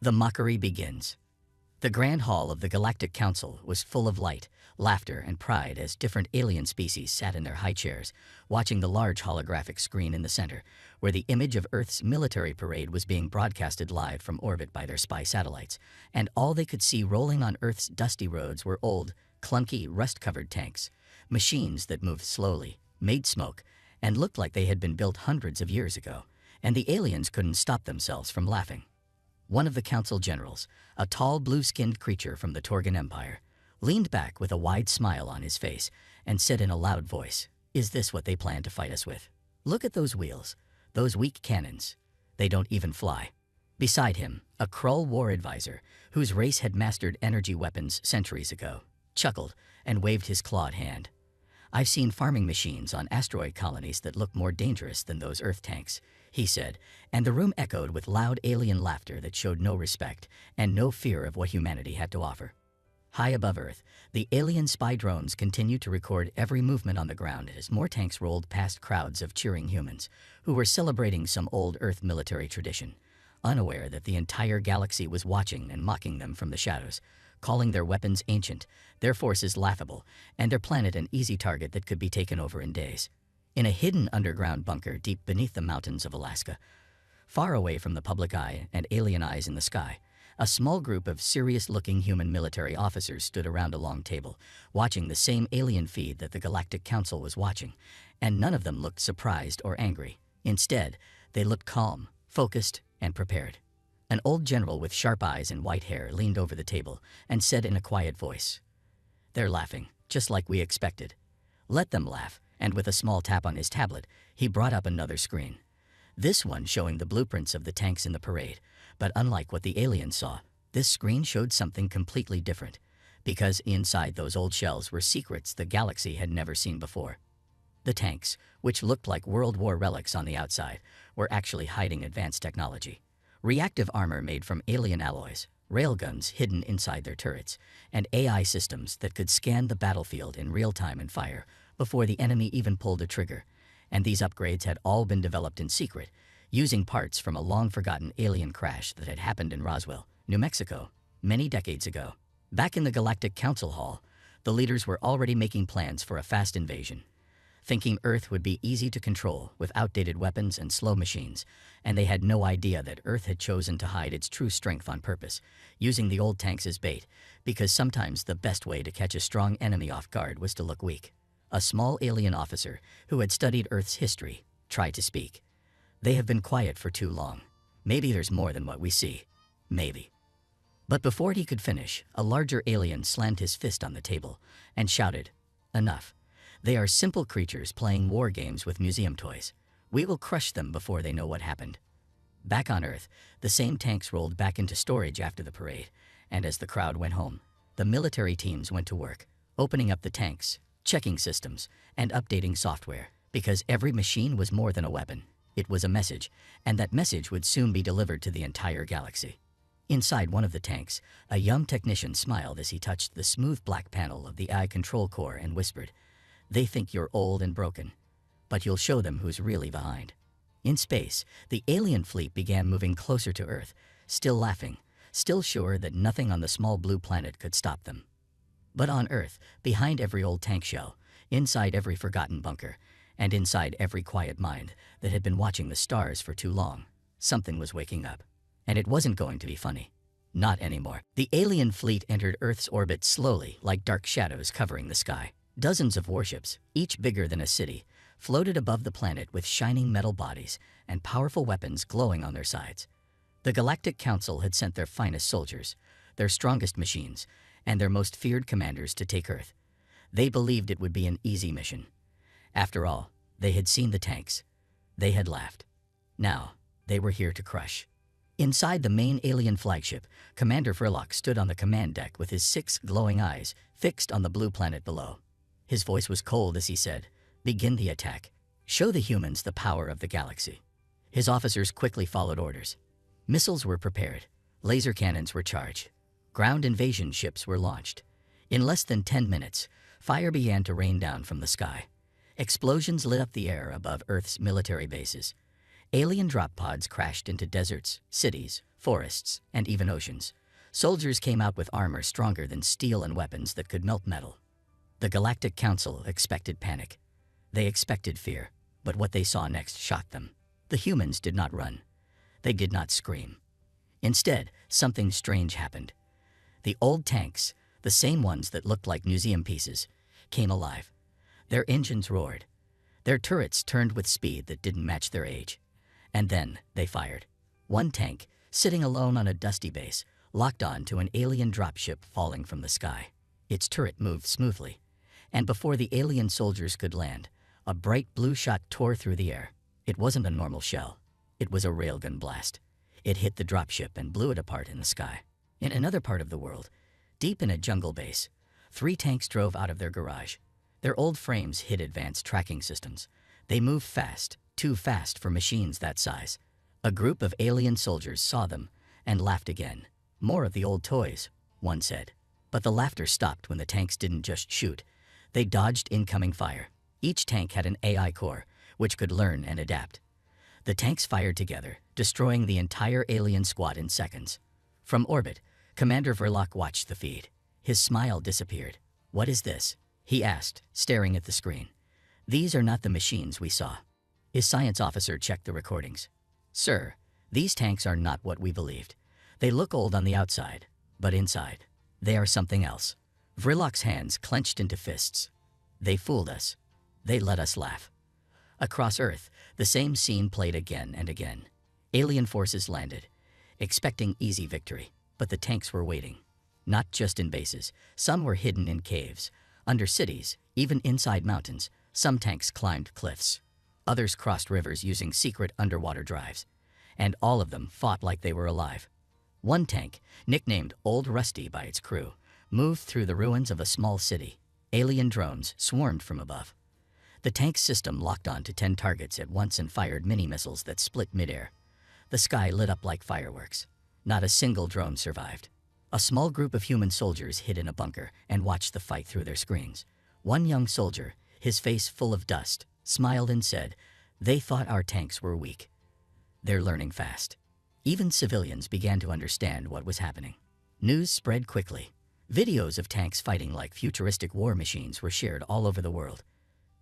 The mockery begins. The Grand Hall of the Galactic Council was full of light, laughter, and pride as different alien species sat in their high chairs, watching the large holographic screen in the center, where the image of Earth's military parade was being broadcasted live from orbit by their spy satellites, and all they could see rolling on Earth's dusty roads were old, clunky, rust-covered tanks, machines that moved slowly, made smoke, and looked like they had been built hundreds of years ago, and the aliens couldn't stop themselves from laughing. One of the council generals, a tall blue-skinned creature from the Torgan Empire, leaned back with a wide smile on his face and said in a loud voice, "Is this what they plan to fight us with? Look at those wheels, those weak cannons. They don't even fly." Beside him, a Krull war advisor, whose race had mastered energy weapons centuries ago, chuckled and waved his clawed hand. "I've seen farming machines on asteroid colonies that look more dangerous than those Earth tanks," he said, and the room echoed with loud alien laughter that showed no respect and no fear of what humanity had to offer. High above Earth, the alien spy drones continued to record every movement on the ground as more tanks rolled past crowds of cheering humans who were celebrating some old Earth military tradition, unaware that the entire galaxy was watching and mocking them from the shadows, calling their weapons ancient, their forces laughable, and their planet an easy target that could be taken over in days. In a hidden underground bunker deep beneath the mountains of Alaska, far away from the public eye and alien eyes in the sky, a small group of serious-looking human military officers stood around a long table, watching the same alien feed that the Galactic Council was watching, and none of them looked surprised or angry. Instead, they looked calm, focused, and prepared. An old general with sharp eyes and white hair leaned over the table and said in a quiet voice, "They're laughing, just like we expected. Let them laugh." And with a small tap on his tablet, he brought up another screen. This one showing the blueprints of the tanks in the parade, but unlike what the aliens saw, this screen showed something completely different, because inside those old shells were secrets the galaxy had never seen before. The tanks, which looked like World War relics on the outside, were actually hiding advanced technology. Reactive armor made from alien alloys, railguns hidden inside their turrets, and AI systems that could scan the battlefield in real time and fire before the enemy even pulled a trigger, and these upgrades had all been developed in secret, using parts from a long-forgotten alien crash that had happened in Roswell, New Mexico, many decades ago. Back in the Galactic Council Hall, the leaders were already making plans for a fast invasion, thinking Earth would be easy to control with outdated weapons and slow machines, and they had no idea that Earth had chosen to hide its true strength on purpose, using the old tanks as bait, because sometimes the best way to catch a strong enemy off guard was to look weak. A small alien officer who had studied Earth's history tried to speak. "They have been quiet for too long. Maybe there's more than what we see. Maybe." But before he could finish, a larger alien slammed his fist on the table and shouted, "Enough. They are simple creatures playing war games with museum toys. We will crush them before they know what happened." Back on Earth, the same tanks rolled back into storage after the parade, and as the crowd went home, the military teams went to work, opening up the tanks, checking systems, and updating software, because every machine was more than a weapon. It was a message, and that message would soon be delivered to the entire galaxy. Inside one of the tanks, a young technician smiled as he touched the smooth black panel of the AI control core and whispered, "They think you're old and broken, but you'll show them who's really behind." In space, the alien fleet began moving closer to Earth, still laughing, still sure that nothing on the small blue planet could stop them. But on Earth, behind every old tank shell, inside every forgotten bunker, and inside every quiet mind that had been watching the stars for too long, something was waking up. And it wasn't going to be funny. Not anymore. The alien fleet entered Earth's orbit slowly, like dark shadows covering the sky. Dozens of warships, each bigger than a city, floated above the planet with shining metal bodies and powerful weapons glowing on their sides. The Galactic Council had sent their finest soldiers, their strongest machines, and their most feared commanders to take Earth. They believed it would be an easy mission. After all, they had seen the tanks. They had laughed. Now, they were here to crush. Inside the main alien flagship, Commander Furlock stood on the command deck with his 6 glowing eyes fixed on the blue planet below. His voice was cold as he said, "Begin the attack. Show the humans the power of the galaxy." His officers quickly followed orders. Missiles were prepared. Laser cannons were charged. Ground invasion ships were launched. In less than 10 minutes, fire began to rain down from the sky. Explosions lit up the air above Earth's military bases. Alien drop pods crashed into deserts, cities, forests, and even oceans. Soldiers came out with armor stronger than steel and weapons that could melt metal. The Galactic Council expected panic. They expected fear, but what they saw next shocked them. The humans did not run. They did not scream. Instead, something strange happened. The old tanks, the same ones that looked like museum pieces, came alive. Their engines roared. Their turrets turned with speed that didn't match their age. And then they fired. One tank, sitting alone on a dusty base, locked on to an alien dropship falling from the sky. Its turret moved smoothly, and before the alien soldiers could land, a bright blue shot tore through the air. It wasn't a normal shell. It was a railgun blast. It hit the dropship and blew it apart in the sky. In another part of the world, deep in a jungle base, 3 tanks drove out of their garage. Their old frames hid advanced tracking systems. They moved fast, too fast for machines that size. A group of alien soldiers saw them and laughed again. More of the old toys, one said. But the laughter stopped when the tanks didn't just shoot. They dodged incoming fire. Each tank had an AI core, which could learn and adapt. The tanks fired together, destroying the entire alien squad in seconds. From orbit, Commander Verloc watched the feed. His smile disappeared. "What is this?" he asked, staring at the screen. "These are not the machines we saw." His science officer checked the recordings. "Sir, these tanks are not what we believed. They look old on the outside, but inside, they are something else." Verloc's hands clenched into fists. "They fooled us. They let us laugh." Across Earth, the same scene played again and again. Alien forces landed, expecting easy victory, but the tanks were waiting. Not just in bases, some were hidden in caves, under cities, even inside mountains. Some tanks climbed cliffs. Others crossed rivers using secret underwater drives. And all of them fought like they were alive. One tank, nicknamed Old Rusty by its crew, moved through the ruins of a small city. Alien drones swarmed from above. The tank's system locked on to 10 targets at once and fired mini-missiles that split midair. The sky lit up like fireworks. Not a single drone survived. A small group of human soldiers hid in a bunker and watched the fight through their screens. One young soldier, his face full of dust, smiled and said, "They thought our tanks were weak. They're learning fast." Even civilians began to understand what was happening. News spread quickly. Videos of tanks fighting like futuristic war machines were shared all over the world.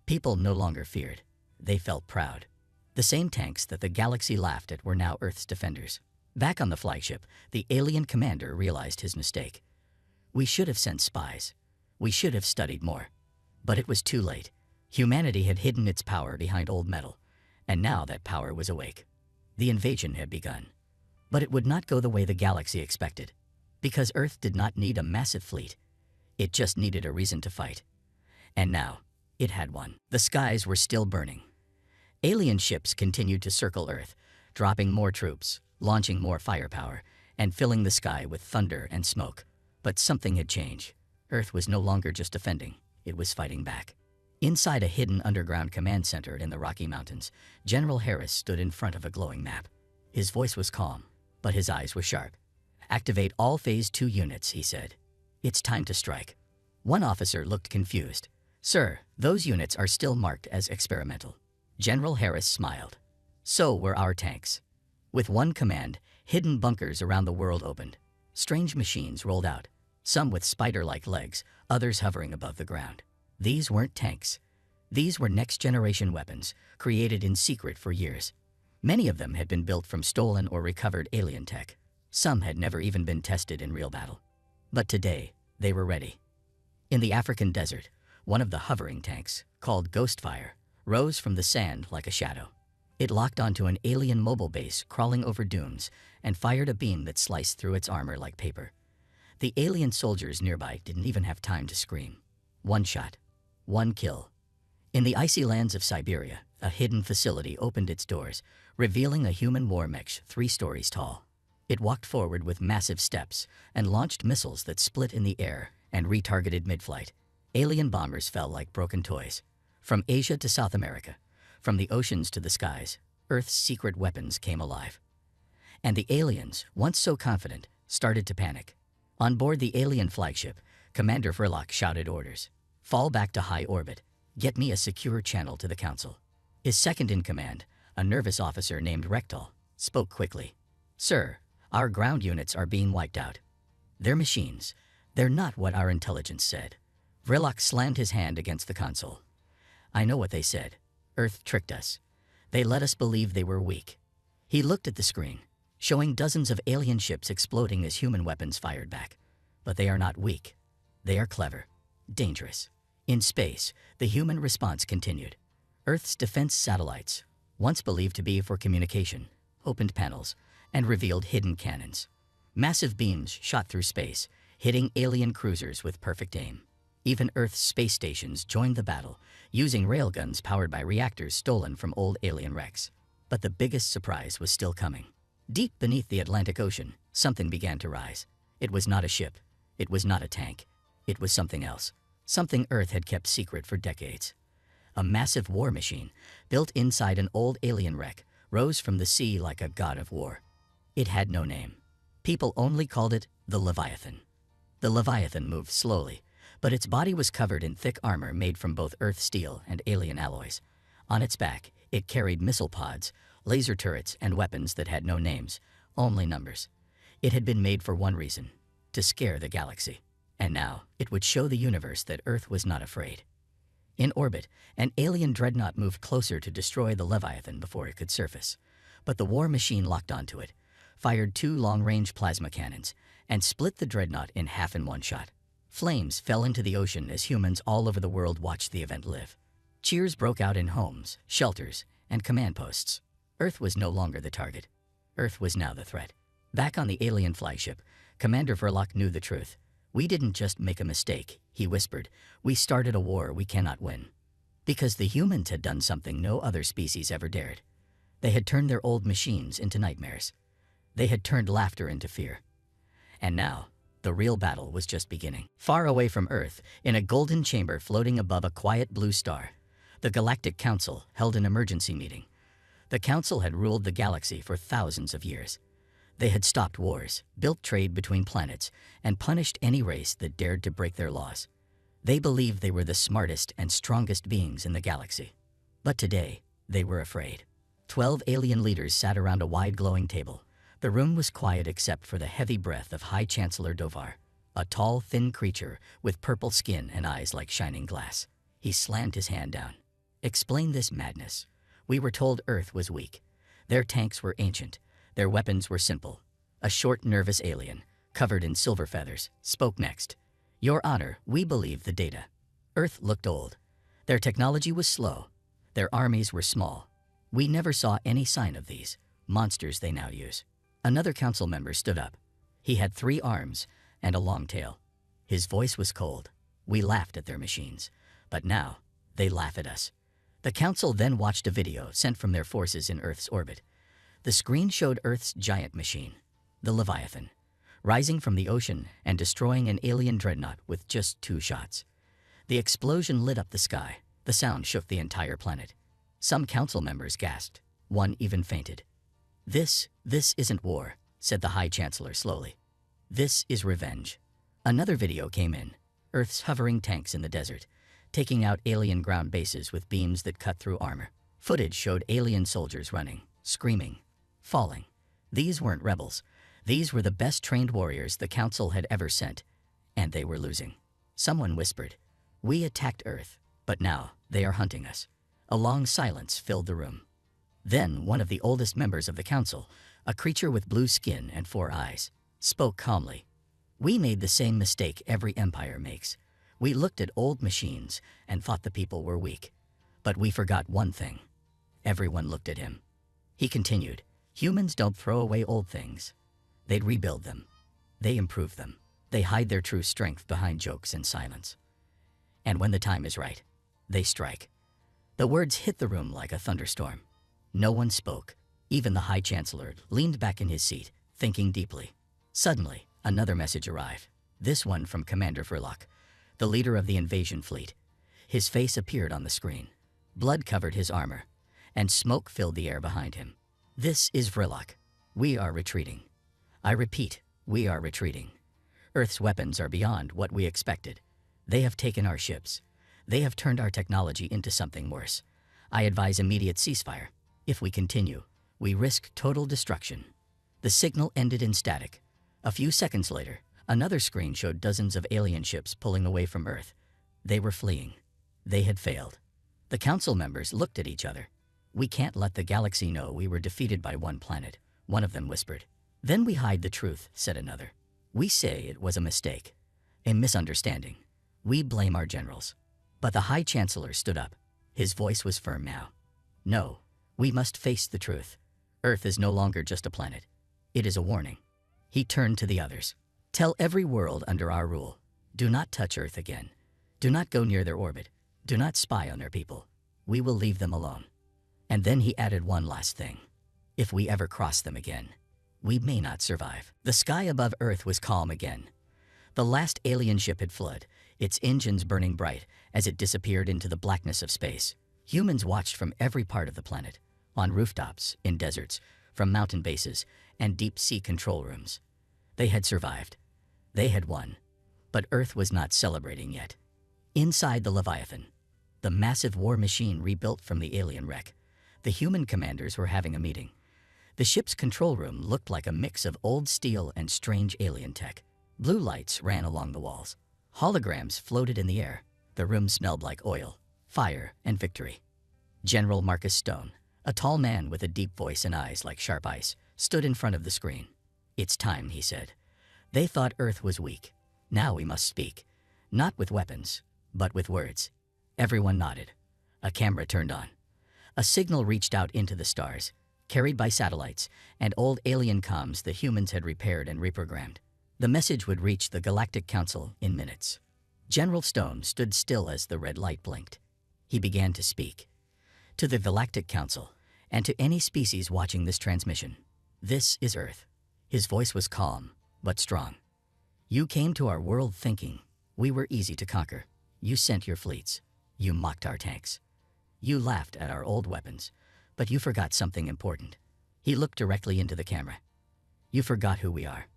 People no longer feared. They felt proud. The same tanks that the galaxy laughed at were now Earth's defenders. Back on the flagship, the alien commander realized his mistake. "We should have sent spies. We should have studied more." But it was too late. Humanity had hidden its power behind old metal, and now that power was awake. The invasion had begun. But it would not go the way the galaxy expected. Because Earth did not need a massive fleet. It just needed a reason to fight. And now, it had one. The skies were still burning. Alien ships continued to circle Earth, dropping more troops, launching more firepower, and filling the sky with thunder and smoke. But something had changed. Earth was no longer just defending, it was fighting back. Inside a hidden underground command center in the Rocky Mountains, General Harris stood in front of a glowing map. His voice was calm, but his eyes were sharp. "Activate all Phase 2 units," he said. "It's time to strike." One officer looked confused. "Sir, those units are still marked as experimental." General Harris smiled. "So were our tanks." With one command, hidden bunkers around the world opened. Strange machines rolled out, some with spider-like legs, others hovering above the ground. These weren't tanks. These were next-generation weapons, created in secret for years. Many of them had been built from stolen or recovered alien tech. Some had never even been tested in real battle. But today, they were ready. In the African desert, one of the hovering tanks, called Ghostfire, rose from the sand like a shadow. It locked onto an alien mobile base crawling over dunes and fired a beam that sliced through its armor like paper. The alien soldiers nearby didn't even have time to scream. One shot. One kill. In the icy lands of Siberia, a hidden facility opened its doors, revealing a human war mech 3 stories tall. It walked forward with massive steps and launched missiles that split in the air and retargeted mid-flight. Alien bombers fell like broken toys. From Asia to South America, from the oceans to the skies, Earth's secret weapons came alive. And the aliens, once so confident, started to panic. On board the alien flagship, Commander Verloc shouted orders. "Fall back to high orbit. Get me a secure channel to the Council." His second-in-command, a nervous officer named Rectal, spoke quickly. "Sir, our ground units are being wiped out. They're machines. They're not what our intelligence said." Vrilok slammed his hand against the console. "I know what they said. Earth tricked us. They let us believe they were weak." He looked at the screen, showing dozens of alien ships exploding as human weapons fired back. But they are not weak. They are clever, dangerous. In space, the human response continued. Earth's defense satellites, once believed to be for communication, opened panels and revealed hidden cannons. Massive beams shot through space, hitting alien cruisers with perfect aim. Even Earth's space stations joined the battle, using railguns powered by reactors stolen from old alien wrecks. But the biggest surprise was still coming. Deep beneath the Atlantic Ocean, something began to rise. It was not a ship. It was not a tank. It was something else. Something Earth had kept secret for decades. A massive war machine, built inside an old alien wreck, rose from the sea like a god of war. It had no name. People only called it the Leviathan. The Leviathan moved slowly, but its body was covered in thick armor made from both Earth steel and alien alloys. On its back, it carried missile pods, laser turrets, and weapons that had no names, only numbers. It had been made for one reason: to scare the galaxy. And now, it would show the universe that Earth was not afraid. In orbit, an alien dreadnought moved closer to destroy the Leviathan before it could surface. But the war machine locked onto it, fired 2 long-range plasma cannons, and split the dreadnought in half in one shot. Flames fell into the ocean as humans all over the world watched the event live. Cheers broke out in homes, shelters, and command posts. Earth was no longer the target. Earth was now the threat. Back on the alien flagship, Commander Verloc knew the truth. "We didn't just make a mistake," he whispered. "We started a war we cannot win." Because the humans had done something no other species ever dared. They had turned their old machines into nightmares. They had turned laughter into fear. And now, the real battle was just beginning. Far away from Earth, in a golden chamber floating above a quiet blue star, the Galactic Council held an emergency meeting. The Council had ruled the galaxy for thousands of years. They had stopped wars, built trade between planets, and punished any race that dared to break their laws. They believed they were the smartest and strongest beings in the galaxy. But today, they were afraid. 12 alien leaders sat around a wide glowing table. The room was quiet except for the heavy breath of High Chancellor Dovar, a tall, thin creature with purple skin and eyes like shining glass. He slammed his hand down. "Explain this madness. We were told Earth was weak. Their tanks were ancient. Their weapons were simple." A short, nervous alien, covered in silver feathers, spoke next. "Your Honor, we believe the data. Earth looked old. Their technology was slow. Their armies were small. We never saw any sign of these monsters they now use." Another council member stood up. He had 3 arms and a long tail. His voice was cold. "We laughed at their machines, but now they laugh at us." The council then watched a video sent from their forces in Earth's orbit. The screen showed Earth's giant machine, the Leviathan, rising from the ocean and destroying an alien dreadnought with just 2 shots. The explosion lit up the sky. The sound shook the entire planet. Some council members gasped. One even fainted. This isn't war," said the High Chancellor slowly. "This is revenge." Another video came in, Earth's hovering tanks in the desert, taking out alien ground bases with beams that cut through armor. Footage showed alien soldiers running, screaming, falling. These weren't rebels. These were the best trained warriors the Council had ever sent, and they were losing. Someone whispered, "We attacked Earth, but now they are hunting us." A long silence filled the room. Then one of the oldest members of the Council, a creature with blue skin and 4 eyes, spoke calmly. "We made the same mistake every empire makes. We looked at old machines and thought the people were weak. But we forgot one thing." Everyone looked at him. He continued, "Humans don't throw away old things. They rebuild them. They improve them. They hide their true strength behind jokes and silence. And when the time is right, they strike." The words hit the room like a thunderstorm. No one spoke. Even the High Chancellor leaned back in his seat, thinking deeply. Suddenly, another message arrived. This one from Commander Verloc, the leader of the invasion fleet. His face appeared on the screen. Blood covered his armor, and smoke filled the air behind him. "This is Verloc. We are retreating. I repeat, we are retreating. Earth's weapons are beyond what we expected. They have taken our ships. They have turned our technology into something worse. I advise immediate ceasefire. If we continue, we risk total destruction. The signal ended in static. A few seconds later, another screen showed dozens of alien ships pulling away from Earth. They were fleeing. They had failed. The council members looked at each other. "We can't let the galaxy know we were defeated by one planet," one of them whispered. "Then we hide the truth," said another. "We say it was a mistake, a misunderstanding. We blame our generals." But the High Chancellor stood up. His voice was firm now. "No, we must face the truth. Earth is no longer just a planet. It is a warning." He turned to the others. "Tell every world under our rule, do not touch Earth again. Do not go near their orbit. Do not spy on their people. We will leave them alone." And then he added one last thing. "If we ever cross them again, we may not survive." The sky above Earth was calm again. The last alien ship had fled, its engines burning bright as it disappeared into the blackness of space. Humans watched from every part of the planet, on rooftops, in deserts, from mountain bases, and deep-sea control rooms. They had survived. They had won. But Earth was not celebrating yet. Inside the Leviathan, the massive war machine rebuilt from the alien wreck, the human commanders were having a meeting. The ship's control room looked like a mix of old steel and strange alien tech. Blue lights ran along the walls. Holograms floated in the air. The room smelled like oil, fire, and victory. General Marcus Stone, a tall man with a deep voice and eyes like sharp ice, stood in front of the screen. "It's time," he said. "They thought Earth was weak. Now we must speak. Not with weapons, but with words." Everyone nodded. A camera turned on. A signal reached out into the stars, carried by satellites and old alien comms the humans had repaired and reprogrammed. The message would reach the Galactic Council in minutes. General Stone stood still as the red light blinked. He began to speak. "To the Galactic Council, and to any species watching this transmission, this is Earth." His voice was calm, but strong. "You came to our world thinking we were easy to conquer. You sent your fleets. You mocked our tanks. You laughed at our old weapons, but you forgot something important." He looked directly into the camera. "You forgot who we are."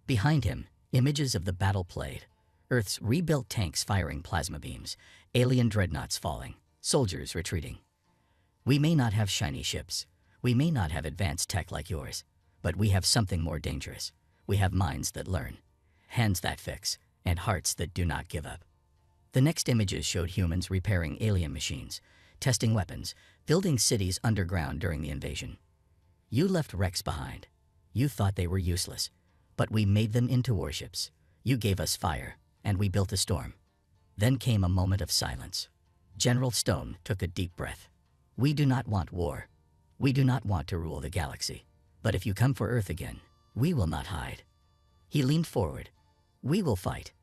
Behind him, images of the battle played. Earth's rebuilt tanks firing plasma beams, alien dreadnoughts falling, soldiers retreating. "We may not have shiny ships. We may not have advanced tech like yours, but we have something more dangerous. We have minds that learn, hands that fix, and hearts that do not give up." The next images showed humans repairing alien machines, testing weapons, building cities underground during the invasion. "You left wrecks behind. You thought they were useless, but we made them into warships. You gave us fire, and we built a storm." Then came a moment of silence. General Stone took a deep breath. "We do not want war. We do not want to rule the galaxy. But if you come for Earth again, we will not hide." He leaned forward. "We will fight.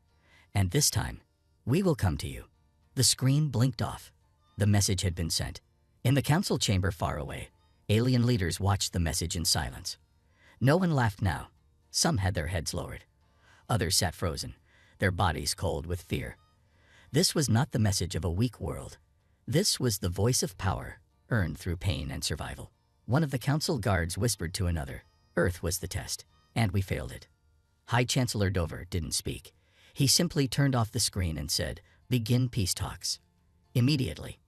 And this time, we will come to you." The screen blinked off. The message had been sent. In the council chamber far away, alien leaders watched the message in silence. No one laughed now. Some had their heads lowered. Others sat frozen, their bodies cold with fear. This was not the message of a weak world. This was the voice of power, earned through pain and survival. One of the council guards whispered to another, "Earth was the test, and we failed it." High Chancellor Dover didn't speak. He simply turned off the screen and said, "Begin peace talks." Immediately,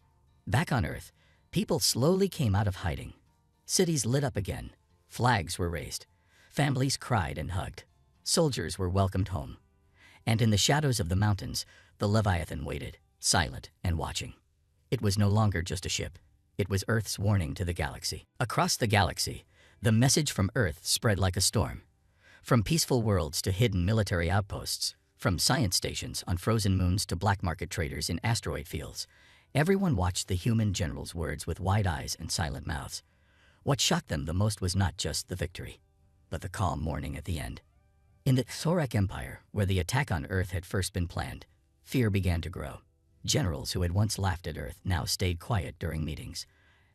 back on Earth, people slowly came out of hiding. Cities lit up again. Flags were raised. Families cried and hugged. Soldiers were welcomed home. And in the shadows of the mountains, the Leviathan waited, silent and watching. It was no longer just a ship. It was Earth's warning to the galaxy. Across the galaxy, the message from Earth spread like a storm. From peaceful worlds to hidden military outposts, from science stations on frozen moons to black market traders in asteroid fields, everyone watched the human general's words with wide eyes and silent mouths. What shocked them the most was not just the victory, but the calm mourning at the end. In the Thorak Empire, where the attack on Earth had first been planned, fear began to grow. Generals who had once laughed at Earth now stayed quiet during meetings.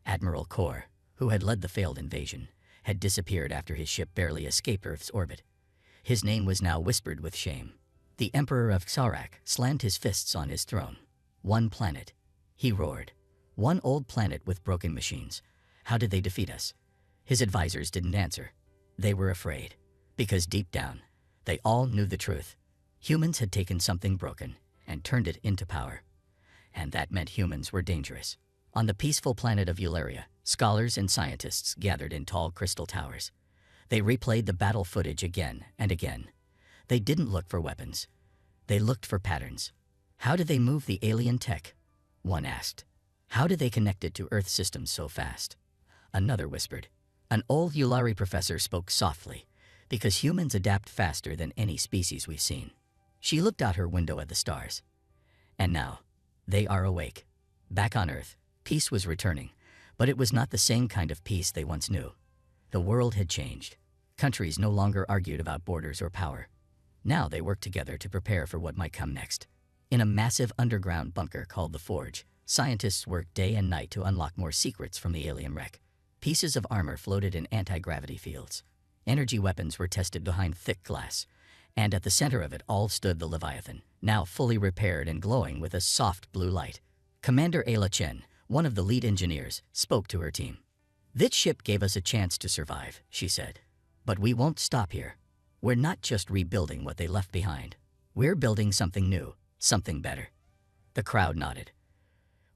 Admiral Kor, who had led the failed invasion, had disappeared after his ship barely escaped Earth's orbit. His name was now whispered with shame. The Emperor of Thorak slammed his fists on his throne. "One planet," he roared. "One old planet with broken machines. How did they defeat us?" His advisors didn't answer. They were afraid, because deep down, they all knew the truth. Humans had taken something broken and turned it into power. And that meant humans were dangerous. On the peaceful planet of Eularia, Scholars and scientists gathered in tall crystal towers. They replayed the battle footage again and again. They didn't look for weapons. They looked for patterns. How did they move the alien tech? One asked. How did they connect it to Earth systems so fast? Another whispered. An old Yulari professor spoke softly, because humans adapt faster than any species we've seen. She looked out her window at the stars. And now, they are awake. Back on Earth, peace was returning, but it was not the same kind of peace they once knew. The world had changed. Countries no longer argued about borders or power. Now they worked together to prepare for what might come next. In a massive underground bunker called the Forge, scientists worked day and night to unlock more secrets from the alien wreck. Pieces of armor floated in anti-gravity fields. Energy weapons were tested behind thick glass. And at the center of it all stood the Leviathan, now fully repaired and glowing with a soft blue light. Commander Ayla Chen, one of the lead engineers, spoke to her team. This ship gave us a chance to survive, she said. But we won't stop here. We're not just rebuilding what they left behind. We're building something new, something better. The crowd nodded.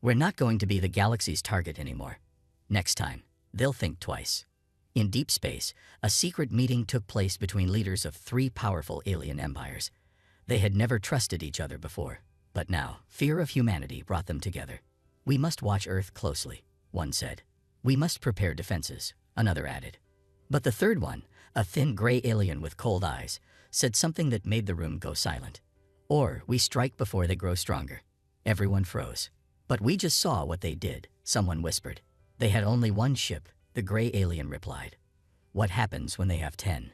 We're not going to be the galaxy's target anymore. Next time, they'll think twice. In deep space, a secret meeting took place between leaders of 3 powerful alien empires. They had never trusted each other before, but now, fear of humanity brought them together. We must watch Earth closely, one said. We must prepare defenses, another added. But the third one, a thin gray alien with cold eyes, said something that made the room go silent. Or we strike before they grow stronger. Everyone froze. But we just saw what they did, someone whispered. They had only one ship, the gray alien replied. What happens when they have 10?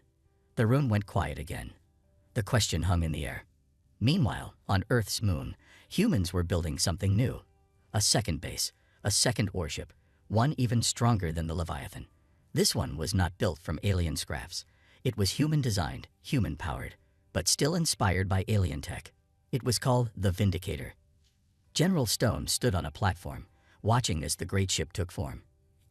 The room went quiet again. The question hung in the air. Meanwhile, on Earth's moon, humans were building something new. A second base, a second warship, one even stronger than the Leviathan. This one was not built from alien scraps. It was human-designed, human-powered, but still inspired by alien tech. It was called the Vindicator. General Stone stood on a platform, watching as the great ship took form.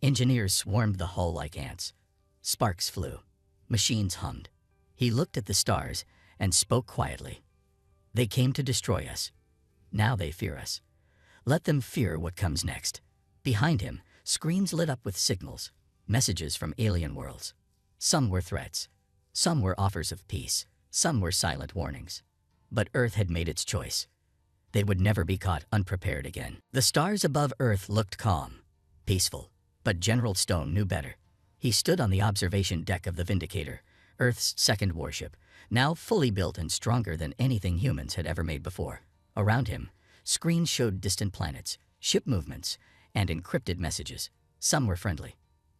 Engineers swarmed the hull like ants. Sparks flew. Machines hummed. He looked at the stars and spoke quietly. They came to destroy us. Now they fear us. Let them fear what comes next. Behind him, screens lit up with signals, messages from alien worlds. Some were threats. Some were offers of peace. Some were silent warnings. But Earth had made its choice. They would never be caught unprepared again. The stars above Earth looked calm, peaceful. But General Stone knew better. He stood on the observation deck of the Vindicator, Earth's second warship, now fully built and stronger than anything humans had ever made before. Around him, screens showed distant planets, ship movements, and encrypted messages. Some were friendly.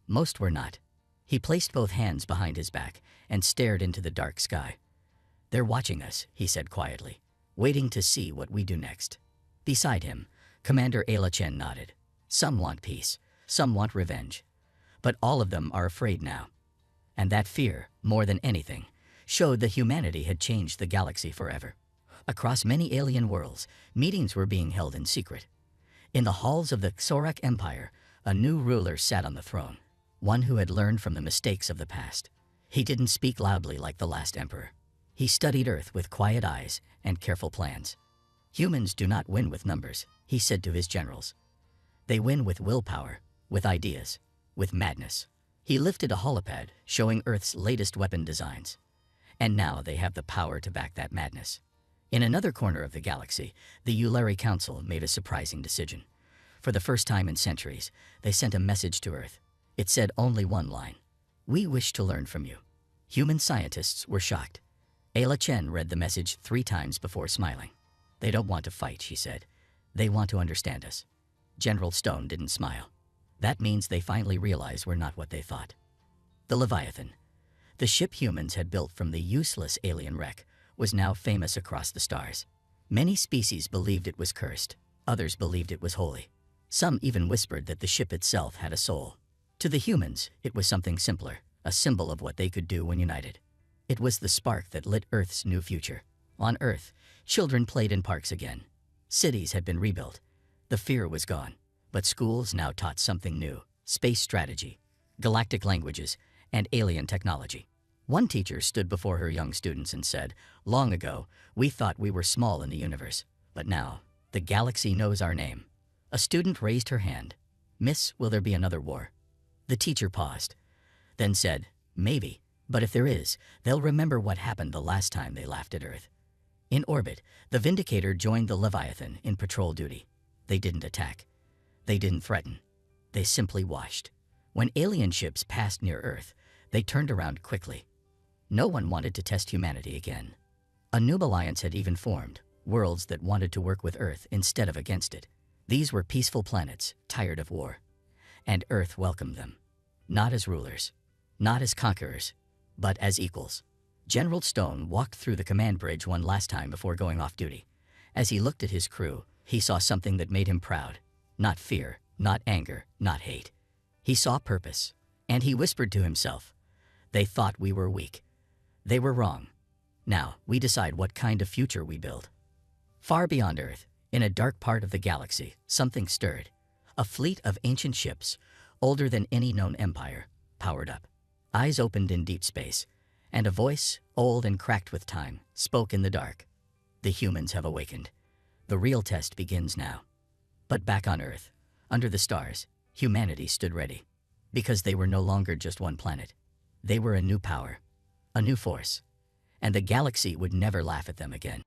Most were not. He placed both hands behind his back and stared into the dark sky. They're watching us, he said quietly, waiting to see what we do next. Beside him, Commander Ayla Chen nodded. Some want peace. Some want revenge, but all of them are afraid now. And that fear, more than anything, showed that humanity had changed the galaxy forever. Across many alien worlds, meetings were being held in secret. In the halls of the Xorak Empire, a new ruler sat on the throne, one who had learned from the mistakes of the past. He didn't speak loudly like the last emperor. He studied Earth with quiet eyes and careful plans. Humans do not win with numbers, he said to his generals. They win with willpower, with ideas, with madness. He lifted a holopad showing Earth's latest weapon designs. And now they have the power to back that madness. In another corner of the galaxy, the Yulari Council made a surprising decision. For the first time in centuries, they sent a message to Earth. It said only one line. We wish to learn from you. Human scientists were shocked. Ayla Chen read the message 3 times before smiling. They don't want to fight, she said. They want to understand us. General Stone didn't smile. That means they finally realize we're not what they thought. The Leviathan, the ship humans had built from the useless alien wreck, was now famous across the stars. Many species believed it was cursed. Others believed it was holy. Some even whispered that the ship itself had a soul. To the humans, it was something simpler, a symbol of what they could do when united. It was the spark that lit Earth's new future. On Earth, children played in parks again. Cities had been rebuilt. The fear was gone. But schools now taught something new: space strategy, galactic languages, and alien technology. One teacher stood before her young students and said, "Long ago, we thought we were small in the universe, but now, the galaxy knows our name." A student raised her hand. "Miss, will there be another war?" The teacher paused, then said, "Maybe, but if there is, they'll remember what happened the last time they laughed at Earth." In orbit, the Vindicator joined the Leviathan in patrol duty. They didn't attack. They didn't threaten. They simply watched. When alien ships passed near Earth, they turned around quickly. No one wanted to test humanity again. A new alliance had even formed, worlds that wanted to work with Earth instead of against it. These were peaceful planets, tired of war. And Earth welcomed them. Not as rulers, not as conquerors, but as equals. General Stone walked through the command bridge one last time before going off duty. As he looked at his crew, he saw something that made him proud. Not fear, not anger, not hate. He saw purpose, and he whispered to himself, "They thought we were weak. They were wrong. Now we decide what kind of future we build." Far beyond Earth, in a dark part of the galaxy, something stirred. A fleet of ancient ships, older than any known empire, powered up. Eyes opened in deep space, and a voice, old and cracked with time, spoke in the dark. "The humans have awakened. The real test begins now." But back on Earth, under the stars, humanity stood ready. Because they were no longer just one planet. They were a new power, a new force, and the galaxy would never laugh at them again.